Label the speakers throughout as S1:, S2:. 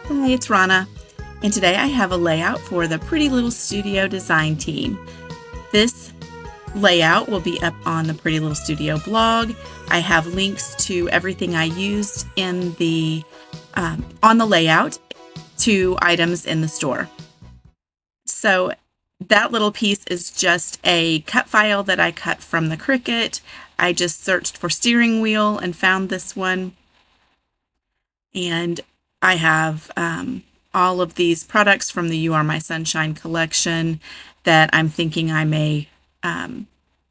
S1: Hi, it's Rana, and today I have a layout for the Pretty Little Studio design team. This layout will be up on the Pretty Little Studio blog. I have links to everything I used in the on the layout to items in the store. So that little piece is just a cut file that I cut from the Cricut. I just searched for steering wheel and found this one. And I have all of these products from the You Are My Sunshine collection that I'm thinking I may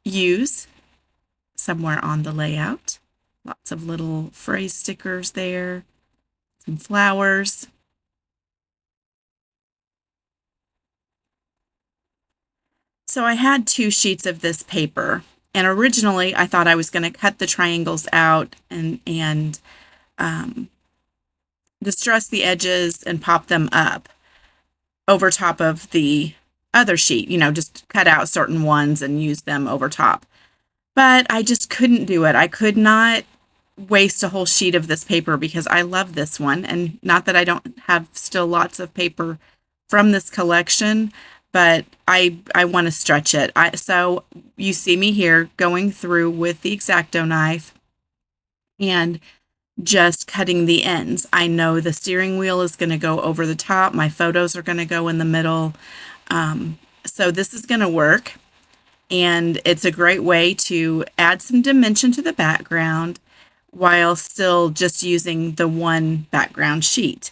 S1: use somewhere on the layout. Lots of little phrase stickers there, some flowers. So I had 2 sheets of this paper, and originally I thought I was going to cut the triangles out and distress the edges and pop them up over top of the other sheet, just cut out certain ones and use them over top. But I just couldn't do it. I could not waste a whole sheet of this paper because I love this one. And not that I don't have still lots of paper from this collection, but I want to stretch it. So you see me here going through with the X-Acto knife and just cutting the ends. I know the steering wheel is going to go over the top. My photos are going to go in the middle. So this is going to work. And it's a great way to add some dimension to the background while still just using the one background sheet.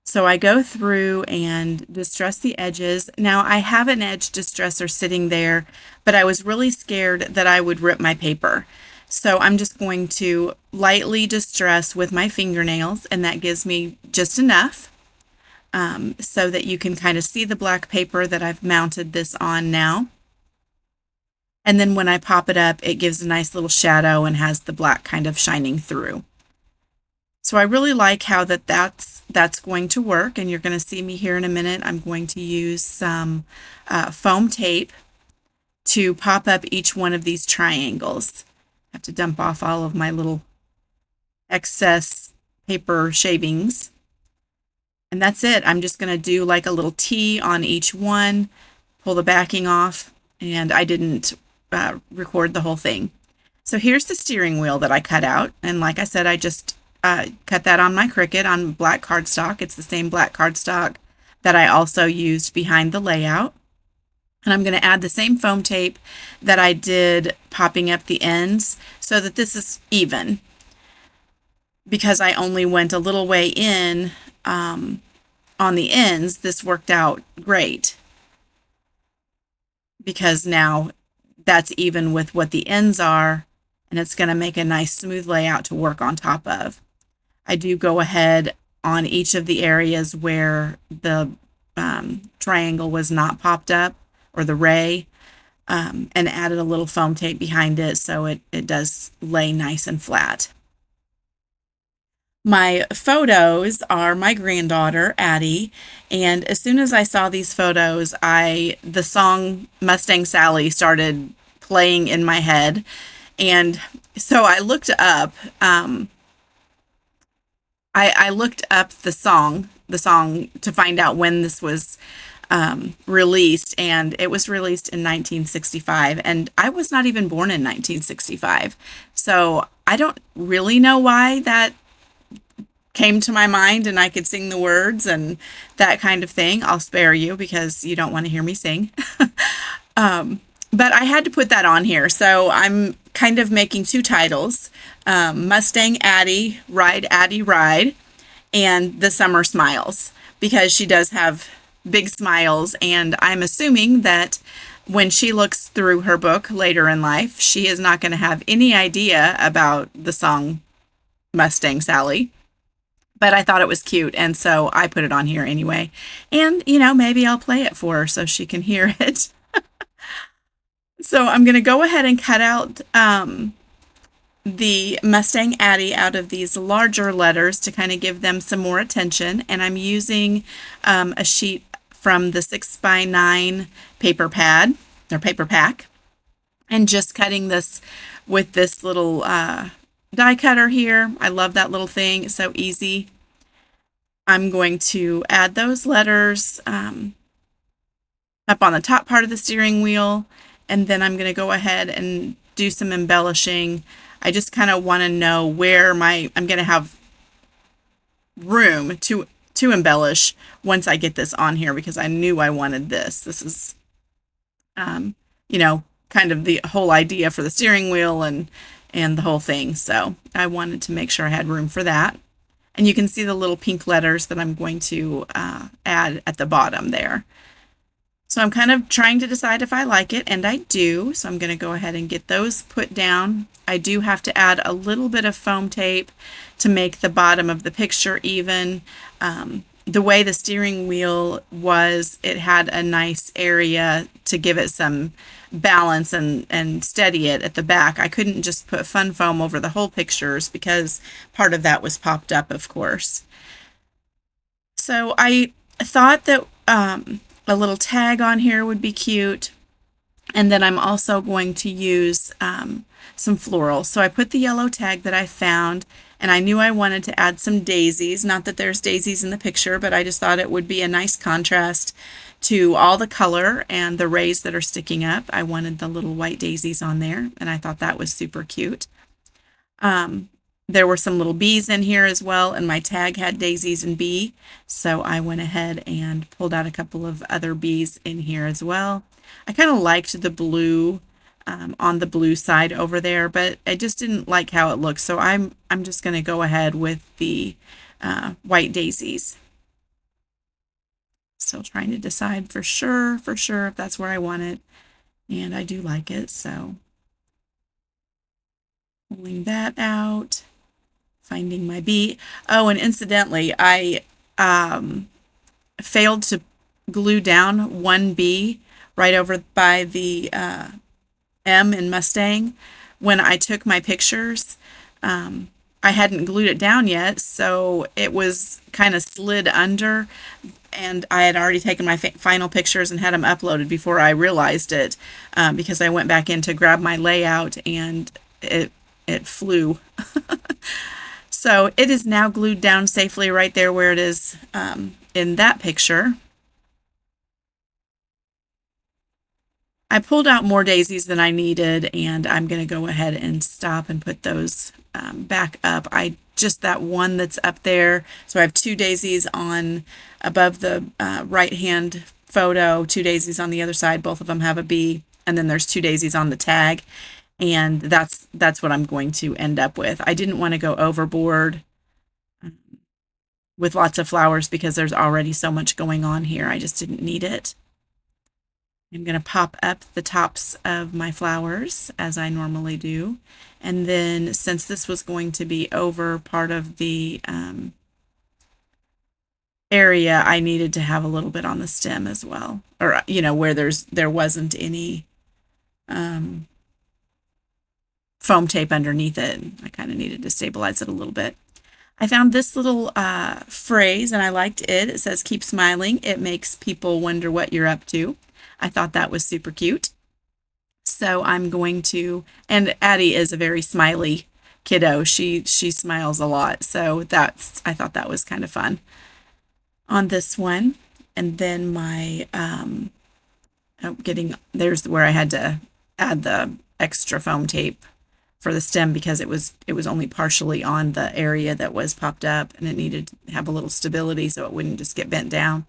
S1: So I go through and distress the edges. Now I have an edge distresser sitting there, but I was really scared that I would rip my paper. So I'm just going to lightly distress with my fingernails, and that gives me just enough so that you can kind of see the black paper that I've mounted this on now. And then when I pop it up, it gives a nice little shadow and has the black kind of shining through. So I really like how that's going to work, and you're going to see me here in a minute. I'm going to use some foam tape to pop up each one of these triangles. Have to dump off all of my little excess paper shavings. And that's it. I'm just going to do like a little T on each one, pull the backing off, and I didn't record the whole thing. So here's the steering wheel that I cut out. And like I said, I just cut that on my Cricut on black cardstock. It's the same black cardstock that I also used behind the layout. And I'm going to add the same foam tape that I did popping up the ends so that this is even. Because I only went a little way in on the ends, this worked out great. Because now that's even with what the ends are, and it's going to make a nice smooth layout to work on top of. I do go ahead on each of the areas where the triangle was not popped up, or the ray, and added a little foam tape behind it so it does lay nice and flat. My photos are my granddaughter, Addie, and as soon as I saw these photos, the song Mustang Sally started playing in my head, and so I looked up, I looked up the song to find out when this was released, and it was released in 1965, and I was not even born in 1965, so I don't really know why that came to my mind and I could sing the words and that kind of thing. I'll spare you because you don't want to hear me sing. But I had to put that on here, so I'm kind of making 2 titles, Mustang Addie, Ride, and The Summer Smiles, because she does have big smiles, and I'm assuming that when she looks through her book later in life, she is not going to have any idea about the song Mustang Sally. But I thought it was cute, and so I put it on here anyway. And, maybe I'll play it for her so she can hear it. So I'm going to go ahead and cut out the Mustang Addie out of these larger letters to kind of give them some more attention. And I'm using a sheet from the 6x9 paper pad, or paper pack, and just cutting this with this little die cutter here. I love that little thing. It's so easy. I'm going to add those letters up on the top part of the steering wheel, and then I'm going to go ahead and do some embellishing. I just kind of want to know where I'm going to have room to embellish once I get this on here, because I knew I wanted this. This is, um, kind of the whole idea for the steering wheel and the whole thing. So I wanted to make sure I had room for that. And you can see the little pink letters that I'm going to add at the bottom there. So I'm kind of trying to decide if I like it, and I do. So I'm going to go ahead and get those put down. I do have to add a little bit of foam tape to make the bottom of the picture even. The way the steering wheel was, it had a nice area to give it some balance and steady it at the back. I couldn't just put fun foam over the whole pictures because part of that was popped up, of course. So I thought that a little tag on here would be cute. And then I'm also going to use some floral. So I put the yellow tag that I found, and I knew I wanted to add some daisies. Not that there's daisies in the picture, but I just thought it would be a nice contrast to all the color and the rays that are sticking up. I wanted the little white daisies on there, and I thought that was super cute. There were some little bees in here as well, and my tag had daisies and bee, so I went ahead and pulled out a couple of other bees in here as well. I kind of liked the blue on the blue side over there, but I just didn't like how it looked, so I'm just going to go ahead with the white daisies. Still trying to decide for sure if that's where I want it, and I do like it, so pulling that out. Finding my bee. Oh, and incidentally, I failed to glue down one bee right over by the M in Mustang. When I took my pictures, I hadn't glued it down yet, so it was kind of slid under, and I had already taken my final pictures and had them uploaded before I realized it, because I went back in to grab my layout and it flew. So it is now glued down safely right there where it is in that picture. I pulled out more daisies than I needed, and I'm going to go ahead and stop and put those back up. Just that one that's up there. So I have two daisies on above the right hand photo, two daisies on the other side. Both of them have a bee, and then there's two daisies on the tag. And that's what I'm going to end up with. I didn't want to go overboard with lots of flowers because there's already so much going on here. I just didn't need it. I'm going to pop up the tops of my flowers as I normally do. And then since this was going to be over part of the area, I needed to have a little bit on the stem as well. Or, where there wasn't any foam tape underneath it. I kind of needed to stabilize it a little bit. I found this little phrase, and I liked it. It says, "Keep smiling. It makes people wonder what you're up to." I thought that was super cute. So I'm going to, and Addie is a very smiley kiddo. She smiles a lot. So I thought that was kind of fun on this one. And then my, there's where I had to add the extra foam tape for the stem because it was only partially on the area that was popped up, and it needed to have a little stability so it wouldn't just get bent down.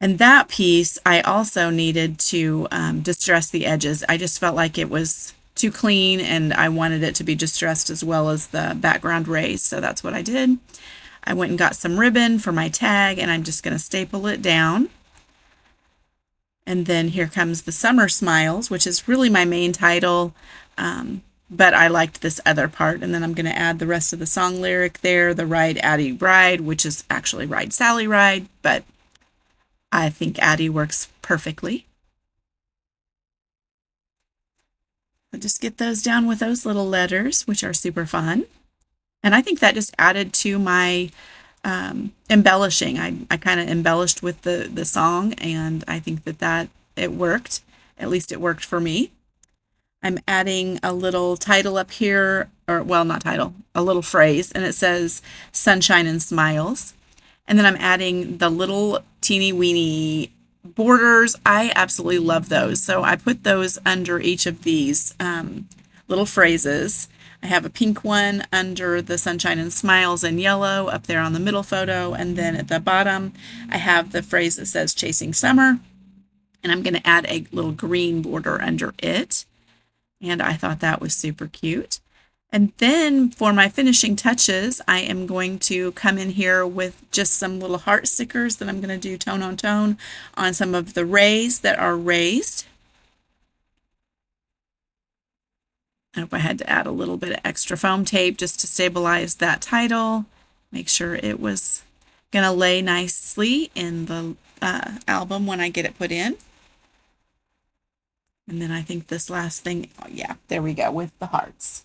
S1: And that piece, I also needed to distress the edges. I just felt like it was too clean, and I wanted it to be distressed as well as the background rays, so that's what I did. I went and got some ribbon for my tag, and I'm just going to staple it down. And then here comes the Summer Smiles, which is really my main title, but I liked this other part. And then I'm going to add the rest of the song lyric there, the Ride Addie Ride, which is actually Ride Sally Ride, but I think Addie works perfectly. I'll just get those down with those little letters, which are super fun. And I think that just added to my embellishing. I kind of embellished with the song, and I think that it worked. At least it worked for me. I'm adding a little title up here, or well, not title, a little phrase, and it says Sunshine and Smiles. And then I'm adding the little teeny weeny borders. I absolutely love those. So I put those under each of these little phrases. I have a pink one under the Sunshine and Smiles in yellow up there on the middle photo. And then at the bottom, I have the phrase that says Chasing Summer. And I'm going to add a little green border under it. And I thought that was super cute. And then for my finishing touches, I am going to come in here with just some little heart stickers that I'm going to do tone on tone on some of the rays that are raised. I hope I had to add a little bit of extra foam tape just to stabilize that title. Make sure it was going to lay nicely in the album when I get it put in. And then I think this last thing, oh yeah, there we go with the hearts.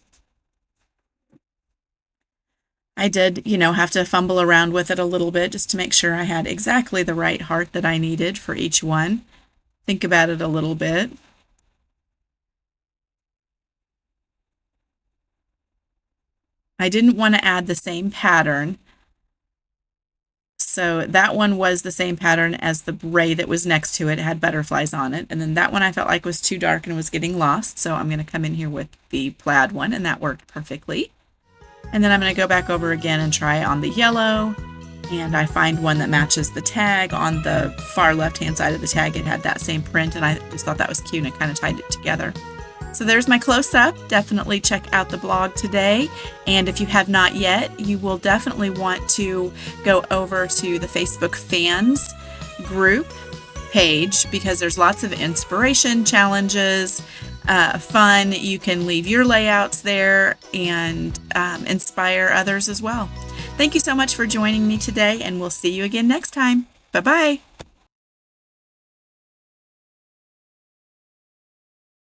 S1: I did, have to fumble around with it a little bit just to make sure I had exactly the right heart that I needed for each one. Think about it a little bit. I didn't want to add the same pattern. So that one was the same pattern as the ray that was next to it. It had butterflies on it. And then that one I felt like was too dark and was getting lost. So I'm going to come in here with the plaid one, and that worked perfectly. And then I'm going to go back over again and try on the yellow. And I find one that matches the tag. On the far left-hand side of the tag, it had that same print, and I just thought that was cute, and I kind of tied it together. So there's my close-up. Definitely check out the blog today. And if you have not yet, you will definitely want to go over to the Facebook fans group page because there's lots of inspiration, challenges, fun. You can leave your layouts there and inspire others as well. Thank you so much for joining me today, and we'll see you again next time. Bye-bye.